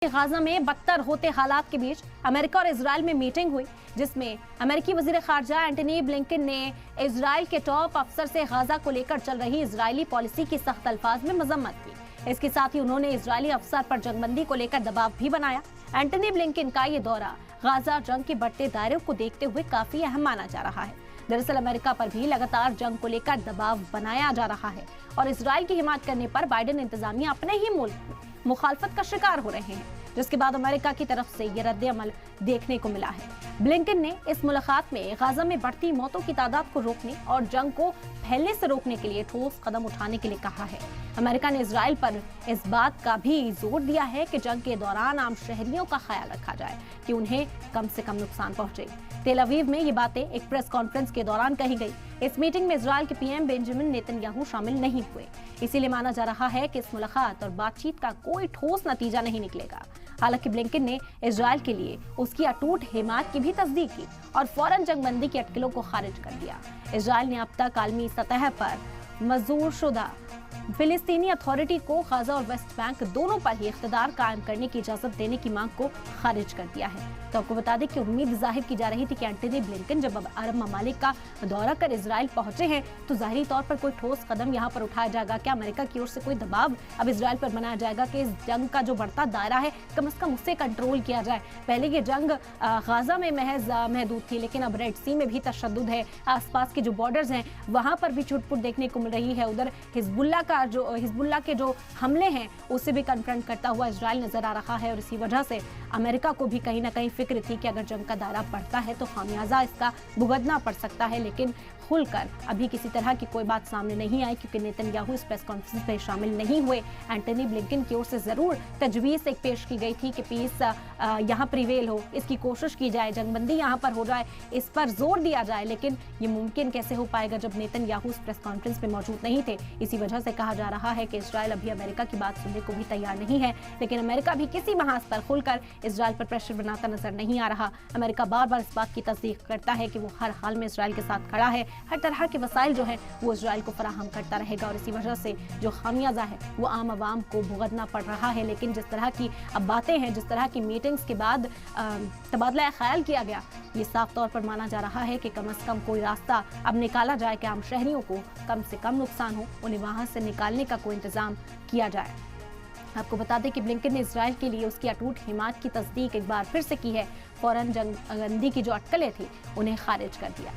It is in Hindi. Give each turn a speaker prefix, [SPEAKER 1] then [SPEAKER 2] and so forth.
[SPEAKER 1] गाजा में बदतर होते हालात के बीच अमेरिका और इजराइल में मीटिंग हुई, जिसमें अमेरिकी वजीर खारजा एंटनी ब्लिंकन ने इजराइल के टॉप अफसर से गाजा को लेकर चल रही इजरायली पॉलिसी की सख्त अल्फाज में मजम्मत की। इसके साथ ही उन्होंने इजरायली अफसर पर जंगबंदी को लेकर दबाव भी बनाया। एंटनी ब्लिंकन का ये दौरा गाजा जंग के बढ़ते दायरे को देखते हुए काफी अहम माना जा रहा है। दरअसल अमेरिका पर भी लगातार जंग को लेकर दबाव बनाया जा रहा है और इजराइल की हिमायत करने पर बाइडेन इंतजामिया अपने ही मुल्क में मुखालफत का शिकार हो रहे हैं, जिसके बाद अमेरिका की तरफ से ये रद्द अमल देखने को मिला है। ब्लिंकन ने इस मुलाकात में गाजा में बढ़ती मौतों की तादाद को रोकने और जंग को फैलने से रोकने के लिए ठोस कदम उठाने के लिए कहा है। अमेरिका ने इजराइल पर इस बात का भी जोर दिया है कि जंग के दौरान आम शहरियों का ख्याल रखा जाए कि उन्हें कम से कम नुकसान पहुंचे। तेल अवीव में ये बातें एक प्रेस कॉन्फ्रेंस के दौरान कही गई। इस मीटिंग में इजराइल के पीएम बेंजामिन नेतन्याहू शामिल नहीं हुए, इसीलिए माना जा रहा है कि इस मुलाकात और बातचीत का कोई ठोस नतीजा नहीं निकलेगा। हालांकि ब्लिंकन ने इजराइल के लिए उसकी अटूट हिमायत की भी तस्दीक की और फौरन जंगबंदी की अटकलों को खारिज कर दिया। इजराइल ने अब तक आलमी सतह पर मंजूर शुदा फिलिस्तीनी अथॉरिटी को गाजा और वेस्ट बैंक दोनों पर ही इख्तिदार कायम करने की इजाजत देने की मांग को खारिज कर दिया है। तो आपको बता दें कि उम्मीद जाहिर की जा रही थी कि एंटनी ब्लिंकन जब अब अरब ममालिक का दौरा कर इजराइल पहुंचे हैं तो जाहिरी तौर पर कोई ठोस कदम यहां पर उठाया जाएगा। क्या अमेरिका की ओर से कोई दबाव अब इजराइल पर बनाया जाएगा कि इस जंग का जो बढ़ता दायरा है कम से कम उससे कंट्रोल किया जाए। पहले ये जंग गाजा में महदूद थी, लेकिन अब रेड सी में भी तशद्दुद है। आसपास के जो बॉर्डर्स हैं वहां पर भी छुटपुट देखने को मिल रही है। उधर हिजबुल्ला के जो हमले हैं उसे भी कन्फ्रंट करता हुआ इजराइल नजर आ रहा है और इसी वजह से अमेरिका को भी कहीं ना कहीं फिक्र थी कि अगर जंग का दायरा बढ़ता है तो खामियाजा इसका भुगतना पड़ सकता है। लेकिन खुलकर अभी किसी तरह की कोई बात सामने नहीं आई, क्योंकि नेतन्याहू इस प्रेस कॉन्फ्रेंस में शामिल नहीं हुए। एंटनी ब्लिंकन की ओर से जरूर तजवीज एक पेश की गई थी कि पीस यहाँ प्रिवेल हो, इसकी कोशिश की जाए, जंगबंदी यहाँ पर हो जाए, इस पर जोर दिया जाए। लेकिन ये मुमकिन कैसे हो पाएगा जब नेतन्याहू इस प्रेस कॉन्फ्रेंस में मौजूद नहीं थे। इसी वजह से कहा जा रहा है कि इजराइल अभी अमेरिका की बात सुनने को भी तैयार नहीं है, लेकिन अमेरिका भी किसी महाज पर खुलकर इजराइल पर प्रेशर बनाता नजर नहीं आ रहा। अमेरिका बार बार इस बात की तस्दीक करता है कि वो हर हाल में इजराइल के साथ खड़ा है, हर तरह के वसाइल जो है वो इजराइल को फराहम करता रहेगा और इसी वजह से जो खामियाजा है वो आम आवाम को भुगतना पड़ रहा है। लेकिन जिस तरह की अब बातें हैं, जिस तरह की मीटिंग्स के बाद तबादला ख्याल किया गया, ये साफ तौर पर माना जा रहा है कि कम से कम कोई रास्ता अब निकाला जाए कि आम शहरियों को कम से कम नुकसान हो, उन्हें वहां से निकालने का कोई इंतजाम किया जाए। आपको बता दें कि ब्लिंकन ने इजराइल के लिए उसकी अटूट हिमायत की तस्दीक एक बार फिर से की है। फौरन जंगबंदी की जो अटकलें थी उन्हें खारिज कर दिया।